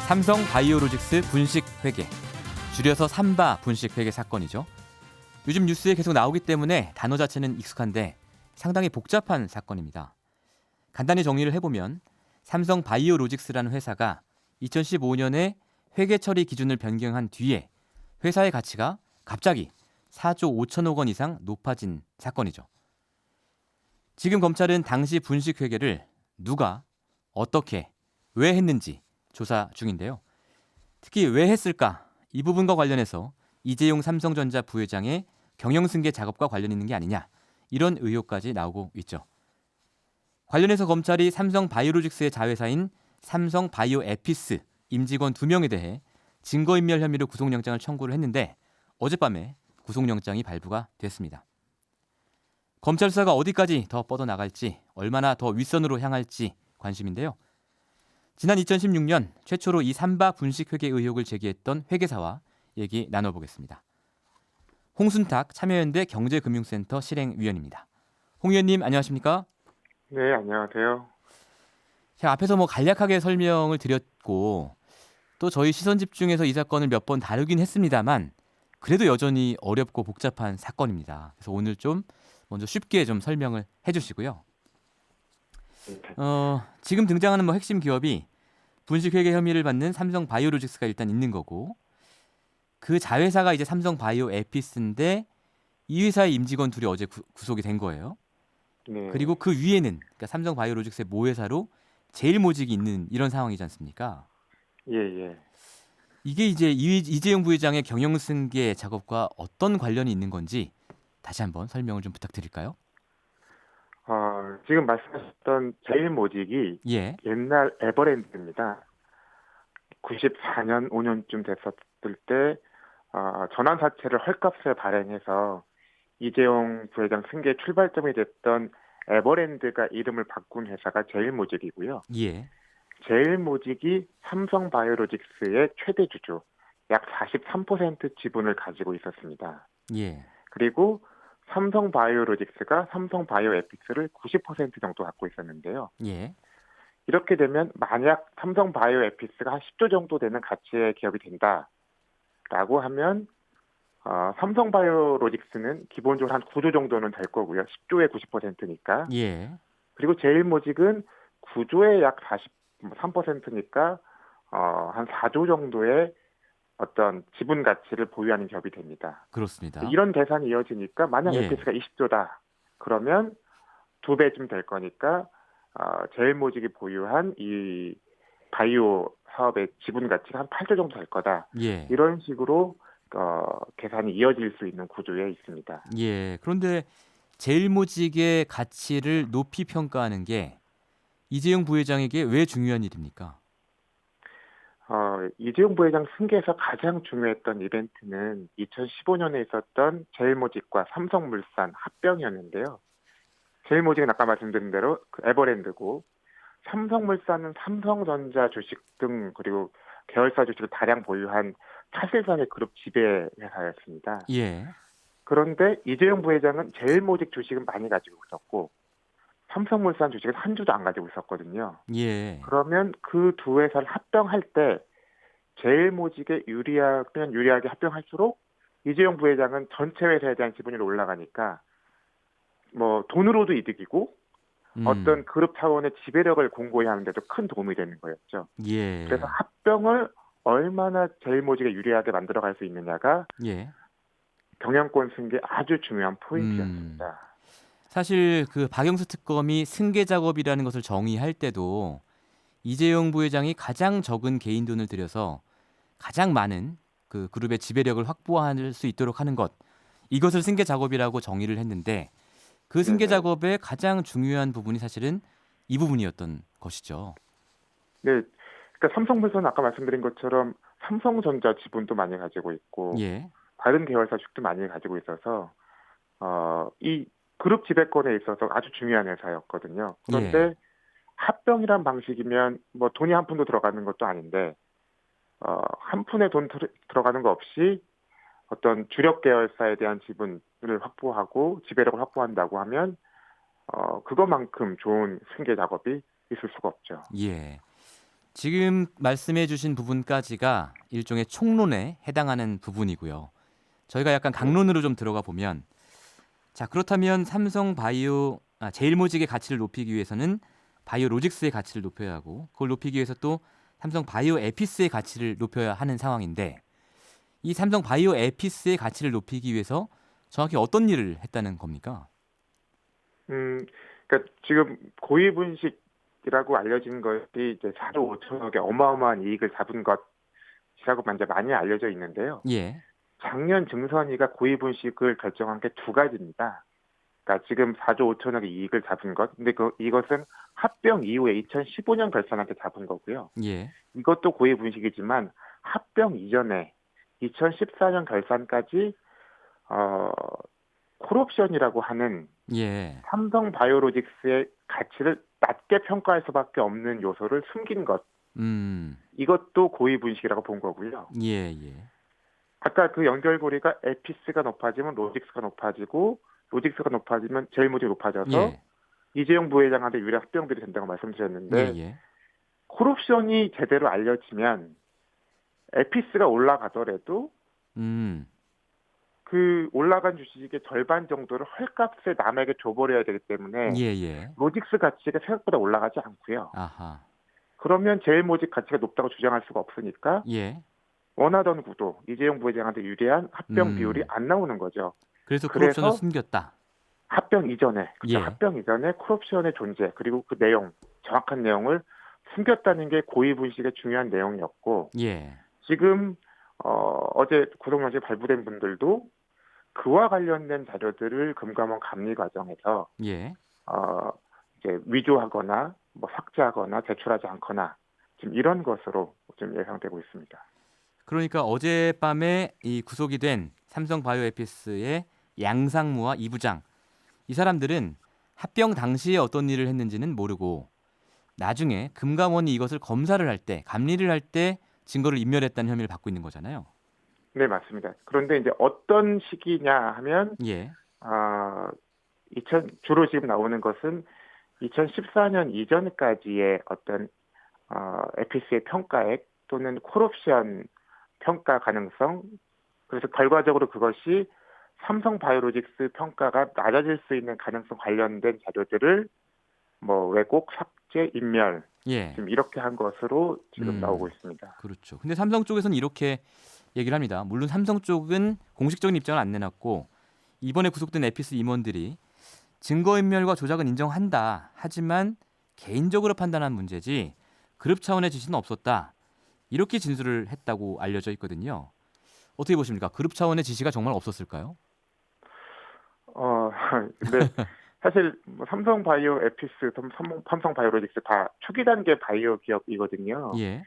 삼성 바이오로직스 분식 회계, 줄여서 삼바 분식 회계 사건이죠. 요즘 뉴스에 계속 나오기 때문에 단어 자체는 익숙한데 상당히 복잡한 사건입니다. 간단히 정리를 해보면 삼성 바이오로직스라는 회사가 2015년에 회계 처리 기준을 변경한 뒤에 회사의 가치가 갑자기 4조 5천억 원 이상 높아진 사건이죠. 지금 검찰은 당시 분식 회계를 누가, 어떻게, 왜 했는지 조사 중인데요. 특히 왜 했을까? 이 부분과 관련해서 이재용 삼성전자 부회장의 경영승계 작업과 관련 있는 게 아니냐, 이런 의혹까지 나오고 있죠. 관련해서 검찰이 삼성 바이오로직스의 자회사인 삼성 바이오에피스 임직원 2명에 대해 증거인멸 혐의로 구속영장을 청구를 했는데 어젯밤에 구속영장이 발부가 됐습니다. 검찰 수사가 어디까지 더 뻗어나갈지, 얼마나 더 윗선으로 향할지 관심인데요. 지난 2016년 최초로 이 삼바 분식 회계 의혹을 제기했던 회계사와 얘기 나눠보겠습니다. 홍순탁 참여연대 경제금융센터 실행위원입니다. 홍 위원님 안녕하십니까? 네, 안녕하세요. 제가 앞에서 간략하게 설명을 드렸고 또 저희 시선 집중해서 이 사건을 몇 번 다루긴 했습니다만 그래도 여전히 어렵고 복잡한 사건입니다. 그래서 오늘 좀 먼저 쉽게 좀 설명을 해주시고요. 지금 등장하는 핵심 기업이 분식회계 혐의를 받는 삼성 바이오로직스가 일단 있는 거고, 그 자회사가 이제 삼성 바이오에피스인데 이 회사의 임직원 둘이 어제 구속이 된 거예요. 네. 그리고 그 위에는 그러니까 삼성 바이오로직스의 모회사로 제일모직이 있는 이런 상황이지 않습니까? 예, 예. 이게 이제 이재용 부회장의 경영승계 작업과 어떤 관련이 있는 건지 다시 한번 설명을 좀 부탁드릴까요? 지금 말씀하셨던 제일모직이 예. 옛날 에버랜드입니다. 94년, 5년쯤 됐었을 때 전환사채를 헐값에 발행해서 이재용 부회장 승계 출발점이 됐던 에버랜드가 이름을 바꾼 회사가 제일모직이고요. 예. 제일모직이 삼성바이오로직스의 최대 주주, 약 43% 지분을 가지고 있었습니다. 예. 그리고 삼성바이오로직스가 삼성바이오에픽스를 90% 정도 갖고 있었는데요. 예. 이렇게 되면 만약 삼성바이오에픽스가 한 10조 정도 되는 가치의 기업이 된다라고 하면 삼성바이오로직스는 기본적으로 한 9조 정도는 될 거고요. 10조의 90%니까. 예. 그리고 제일모직은 9조의 약 43%니까 한 4조 정도의 어떤 지분 가치를 보유하는 기업이 됩니다. 그렇습니다. 이런 계산이 이어지니까 만약 예. 에피스가 20조다 그러면 2배쯤 될 거니까 제일모직이 보유한 이 바이오 사업의 지분 가치가 한 8조 정도 될 거다. 예. 이런 식으로 계산이 이어질 수 있는 구조에 있습니다. 예. 그런데 제일모직의 가치를 높이 평가하는 게 이재용 부회장에게 왜 중요한 일입니까? 이재용 부회장 승계에서 가장 중요했던 이벤트는 2015년에 있었던 제일모직과 삼성물산 합병이었는데요. 제일모직은 아까 말씀드린 대로 에버랜드고, 삼성물산은 삼성전자 주식 등 그리고 계열사 주식을 다량 보유한 차세상의 그룹 지배 회사였습니다. 예. 그런데 이재용 부회장은 제일모직 주식은 많이 가지고 있었고 삼성물산 주식은 한 주도 안 가지고 있었거든요. 예. 그러면 그 두 회사를 합병할 때 제일모직에 유리하게 합병할수록 이재용 부회장은 전체 회사에 대한 지분이 올라가니까 뭐 돈으로도 이득이고 어떤 그룹 차원의 지배력을 공고히 하는데도 큰 도움이 되는 거였죠. 예. 그래서 합병을 얼마나 제일모직에 유리하게 만들어갈 수 있느냐가 예. 경영권 승계 아주 중요한 포인트였습니다. 사실 그 박영수 특검이 승계 작업이라는 것을 정의할 때도 이재용 부회장이 가장 적은 개인 돈을 들여서 가장 많은 그 그룹의 지배력을 확보할 수 있도록 하는 것, 이것을 승계 작업이라고 정의를 했는데 그 승계 네네. 작업의 가장 중요한 부분이 사실은 이 부분이었던 것이죠. 네, 그러니까 삼성물산은 아까 말씀드린 것처럼 삼성전자 지분도 많이 가지고 있고 예. 다른 계열사 주식도 많이 가지고 있어서 이 그룹 지배권에 있어서 아주 중요한 회사였거든요. 그런데 예. 합병이란 방식이면 뭐 돈이 한 푼도 들어가는 것도 아닌데 한 푼의 돈 들어가는 거 없이 어떤 주력 계열사에 대한 지분을 확보하고 지배력을 확보한다고 하면 그것만큼 좋은 승계 작업이 있을 수가 없죠. 예. 지금 말씀해 주신 부분까지가 일종의 총론에 해당하는 부분이고요. 저희가 약간 네. 강론으로 좀 들어가 보면 자, 그렇다면 제일모직의 가치를 높이기 위해서는 바이오로직스의 가치를 높여야 하고 그걸 높이기 위해서 또 삼성 바이오에피스의 가치를 높여야 하는 상황인데 이 삼성 바이오에피스의 가치를 높이기 위해서 정확히 어떤 일을 했다는 겁니까? 그러니까 지금 고위분식이라고 알려진 것이 이제 4조 5천억의 어마어마한 이익을 잡은 것이라고 이제 많이 알려져 있는데요. 예. 작년 증선위가 고위분식을 결정한 게 두 가지입니다. 그러니까 지금 4조 5천억의 이익을 잡은 것, 근데 이것은 합병 이후에 2015년 결산한테 잡은 거고요. 예. 이것도 고위분식이지만 합병 이전에 2014년 결산까지 콜옵션이라고 하는 예. 삼성 바이오로직스의 가치를 낮게 평가할 수밖에 없는 요소를 숨긴 것, 음. 이것도 고위분식이라고 본 거고요. 예, 예. 아까 그 연결고리가 에피스가 높아지면 로직스가 높아지고 로직스가 높아지면 제일모직이 높아져서 예. 이재용 부회장한테 유리한 합병들이 된다고 예, 말씀드렸는데 예. 콜옵션이 제대로 알려지면 에피스가 올라가더라도 음. 그 올라간 주식의 절반 정도를 헐값에 남에게 줘버려야 되기 때문에 예, 예. 로직스 가치가 생각보다 올라가지 않고요. 아하. 그러면 제일모직 가치가 높다고 주장할 수가 없으니까 예. 원하던 구도, 이재용 부회장한테 유리한 합병 비율이 음. 안 나오는 거죠. 그래서 콜옵션을 그래서 숨겼다. 합병 이전에, 그렇죠. 예. 합병 이전에 콜옵션의 존재, 그리고 그 내용, 정확한 내용을 숨겼다는 게 고위분식의 중요한 내용이었고, 예. 지금, 어제 구속영장이 발부된 분들도 그와 관련된 자료들을 금감원 감리 과정에서, 예. 이제 위조하거나, 뭐 삭제하거나, 제출하지 않거나, 지금 이런 것으로 좀 예상되고 있습니다. 그러니까 어젯밤에 이 구속이 된 삼성 바이오에피스의 양상무와 이 부장 이 사람들은 합병 당시에 어떤 일을 했는지는 모르고 나중에 금감원이 이것을 검사를 할 때 감리를 할 때 증거를 인멸했다는 혐의를 받고 있는 거잖아요. 네, 맞습니다. 그런데 이제 어떤 시기냐 하면, 예. 주로 지금 나오는 것은 2014년 이전까지의 어떤 에피스의 평가액 또는 콜옵션 평가 가능성, 그래서 결과적으로 그것이 삼성 바이오로직스 평가가 낮아질 수 있는 가능성 관련된 자료들을 뭐 왜곡, 삭제, 인멸 예. 지금 이렇게 한 것으로 지금 나오고 있습니다. 그렇죠. 근데 삼성 쪽에서는 이렇게 얘기를 합니다. 물론 삼성 쪽은 공식적인 입장을 안 내놨고 이번에 구속된 에피스 임원들이 증거인멸과 조작은 인정한다. 하지만 개인적으로 판단한 문제지 그룹 차원의 지시는 없었다. 이렇게 진술을 했다고 알려져 있거든요. 어떻게 보십니까? 그룹 차원의 지시가 정말 없었을까요? 근데 사실 뭐 삼성 바이오 에피스, 삼성 바이오로직스 다 초기 단계 바이오 기업이거든요. 예.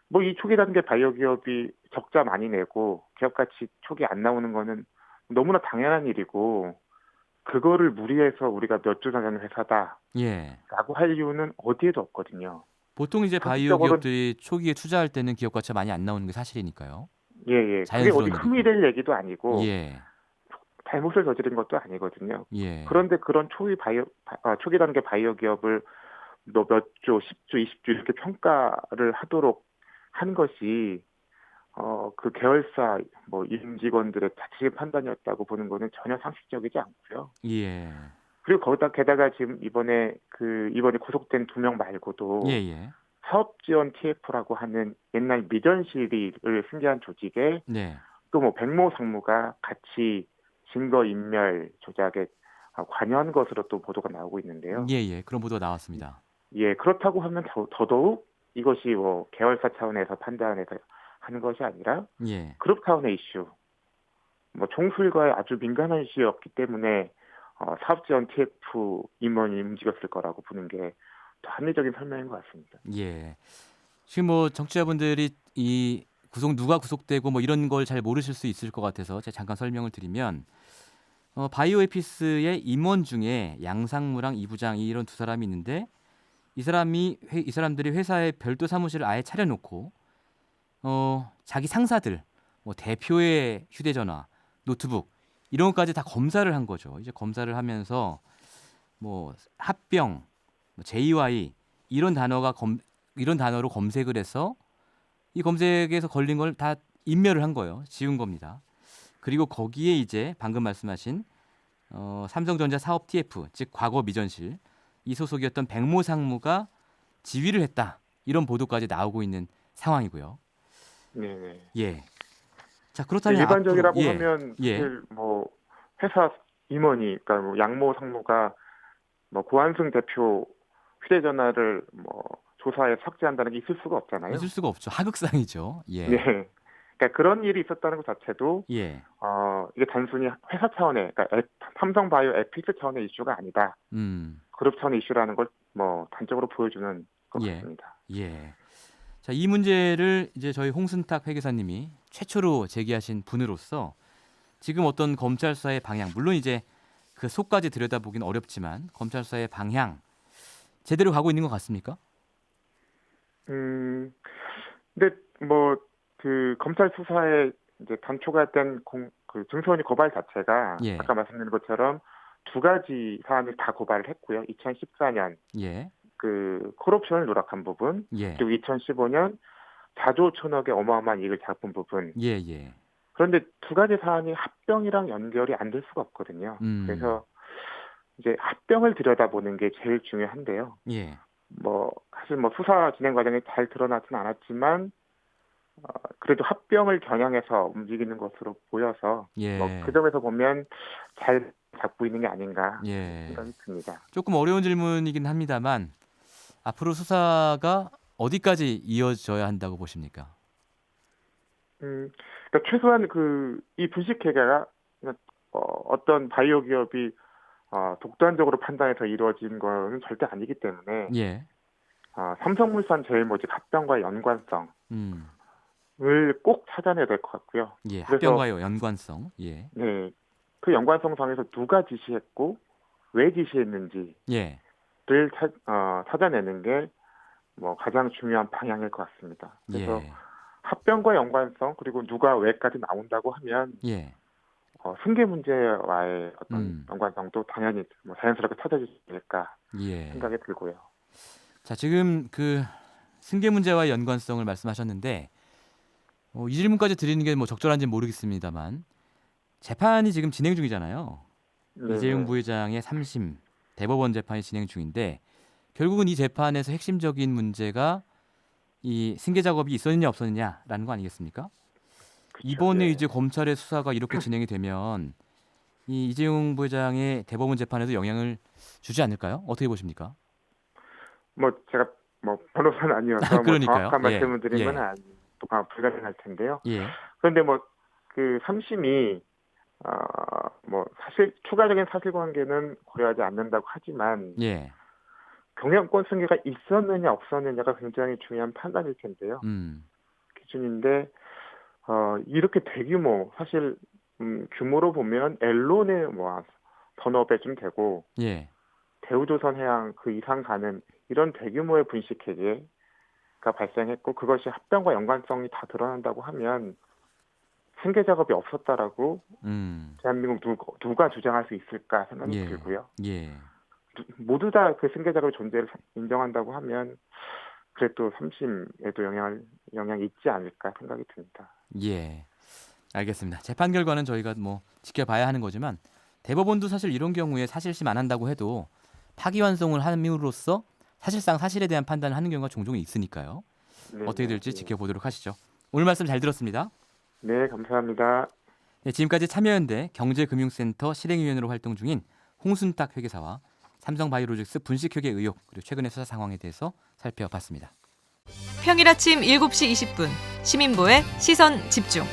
뭐 이 초기 단계 바이오 기업이 적자 많이 내고 기업 가치 초기 안 나오는 거는 너무나 당연한 일이고 그거를 무리해서 우리가 몇 조 나가는 회사다라고 예. 할 이유는 어디에도 없거든요. 보통 이제 바이오 상식적으로 기업들이 초기에 투자할 때는 기업 가치가 많이 안 나오는 게 사실이니까요. 그게 자연스러운 어디 흠이 될 얘기도 아니고 예. 잘못을 저지른 것도 아니거든요. 예. 그런데 그런 초기 단계 바이오 기업을 너 몇 조, 10조, 20조 이렇게 평가를 하도록 한 것이 그 계열사 뭐 임직원들의 자체 판단이었다고 보는 거는 전혀 상식적이지 않고요. 예. 그리고 게다가 지금 이번에 구속된 2명 말고도 예, 예. 사업지원 TF라고 하는 옛날 미전시리를 승계한 조직에 네. 또 뭐 백모 상무가 같이 증거 인멸 조작에 관여한 것으로 또 보도가 나오고 있는데요. 예, 예. 그런 보도가 나왔습니다. 예, 그렇다고 하면 더더욱 이것이 뭐 계열사 차원에서 판단해서 하는 것이 아니라 예. 그룹 차원의 이슈, 뭐 총수일과의 아주 민감한 이슈였기 때문에 사업지원 TF 임원이 움직였을 거라고 보는 게 더 합리적인 설명인 것 같습니다. 예. 지금 뭐 정치자분들이 이 누가 구속되고 뭐 이런 걸 잘 모르실 수 있을 것 같아서 제가 잠깐 설명을 드리면 바이오에피스의 임원 중에 양상무랑 이 부장 이런 두 사람이 있는데 이 사람들이 회사에 별도 사무실을 아예 차려놓고 자기 상사들 뭐 대표의 휴대전화, 노트북 이런 것까지 다 검사를 한 거죠. 이제 검사를 하면서 뭐 합병, 뭐 JY 이런 단어가 이런 단어로 검색을 해서 이 검색에서 걸린 걸 다 인멸을 한 거예요. 지운 겁니다. 그리고 거기에 이제 방금 말씀하신 삼성전자 사업 TF, 즉 과거 미전실 이 소속이었던 백모 상무가 지휘를 했다. 이런 보도까지 나오고 있는 상황이고요. 네. 예. 자, 그렇다면 일반적이라고 앞으로, 하면 예. 사실 뭐 회사 임원이, 그러니까 뭐 양모 상무가 뭐 고한승 대표 휴대전화를 뭐 조사에 삭제한다는 게 있을 수가 없잖아요. 있을 수가 없죠. 하극상이죠. 예. 네. 그러니까 그런 일이 있었다는 것 자체도 예. 이게 단순히 회사 차원의, 그러니까 삼성바이오 에픽스 차원의 이슈가 아니다. 그룹 차원의 이슈라는 걸 뭐 단적으로 보여주는 것 예. 같습니다. 예. 자, 이 문제를 이제 저희 홍순탁 회계사님이 최초로 제기하신 분으로서 지금 어떤 검찰 수사의 방향, 물론 이제 그 속까지 들여다보긴 어렵지만 검찰 수사의 방향 제대로 가고 있는 것 같습니까? 근데 뭐 그 검찰 수사에 이제 단초가 된 그 증서원이 고발 자체가 예. 아까 말씀드린 것처럼 두 가지 사안을 다 고발을 했고요. 2014년 예. 그 콜옵션을 누락한 부분, 예. 그리고 2015년 4조 1천억의 어마어마한 이익을 잡은 부분. 예. 예. 그런데 두 가지 사안이 합병이랑 연결이 안 될 수가 없거든요. 그래서 이제 합병을 들여다보는 게 제일 중요한데요. 예. 뭐 사실 뭐 수사 진행 과정에 잘 드러나지는 않았지만 그래도 합병을 겨냥해서 움직이는 것으로 보여서 예. 뭐 그 점에서 보면 잘 잡고 있는 게 아닌가 예. 생각이 듭니다. 조금 어려운 질문이긴 합니다만 앞으로 수사가 어디까지 이어져야 한다고 보십니까? 그러니까 최소한 이 분식회계가 어떤 바이오 기업이 독단적으로 판단해서 이루어진 거는 절대 아니기 때문에 예. 삼성물산 제일모직 합병과의 연관성을 꼭 찾아내야 될 것 같고요. 예. 합병과의 연관성. 예. 네, 그 연관성 상에서 누가 지시했고 왜 지시했는지를 예. 찾아내는 게 뭐 가장 중요한 방향일 것 같습니다. 그래서 예. 합병과 연관성 그리고 누가 왜까지 나온다고 하면 예. 승계 문제와의 어떤 음. 연관성도 당연히 뭐 자연스럽게 찾아지지 않을까 예. 생각이 들고요. 자, 지금 그 승계 문제와의 연관성을 말씀하셨는데 이 질문까지 드리는 게 뭐 적절한지는 모르겠습니다만 재판이 지금 진행 중이잖아요. 네, 이재용 부회장의 3심 대법원 재판이 진행 중인데 결국은 이 재판에서 핵심적인 문제가 이 승계 작업이 있었느냐 없었느냐라는 거 아니겠습니까? 그쵸, 이번에 네. 이제 검찰의 수사가 이렇게 진행이 되면 이 이재용 부회장의 대법원 재판에도 영향을 주지 않을까요? 어떻게 보십니까? 뭐 제가 뭐 변호사는 아니어서 뭐 그러니까요. 정확한 예, 말씀을 드리면 예. 불가능할 텐데요. 예. 그런데 뭐 그 3심이 뭐 사실 추가적인 사실관계는 고려하지 않는다고 하지만 예. 경영권 승계가 있었느냐 없었느냐가 굉장히 중요한 판단일 텐데요. 기준인데 이렇게 대규모 사실 규모로 보면 엘론의 뭐 턴업에 좀 되고 예. 대우조선해양 그 이상 가는 이런 대규모의 분식회계가 발생했고 그것이 합병과 연관성이 다 드러난다고 하면 승계 작업이 없었다라고 대한민국 누가 주장할 수 있을까 생각이 예. 들고요. 예. 모두 다 그 승계 작업의 존재를 인정한다고 하면 그래도 3심에도 영향이 있지 않을까 생각이 듭니다. 예. 알겠습니다. 재판 결과는 저희가 뭐 지켜봐야 하는 거지만 대법원도 사실 이런 경우에 사실심 안 한다고 해도 파기환송을 함으로써 사실상 사실에 대한 판단을 하는 경우가 종종 있으니까요. 네, 어떻게 될지 지켜보도록 하시죠. 오늘 말씀 잘 들었습니다. 네, 감사합니다. 네, 지금까지 참여연대 경제금융센터 실행위원으로 활동 중인 홍순탁 회계사와 삼성바이오로직스 분식회계 의혹 그리고 최근의 수사 상황에 대해서 살펴봤습니다. 평일 아침 7시 20분 시민보의 시선 집중.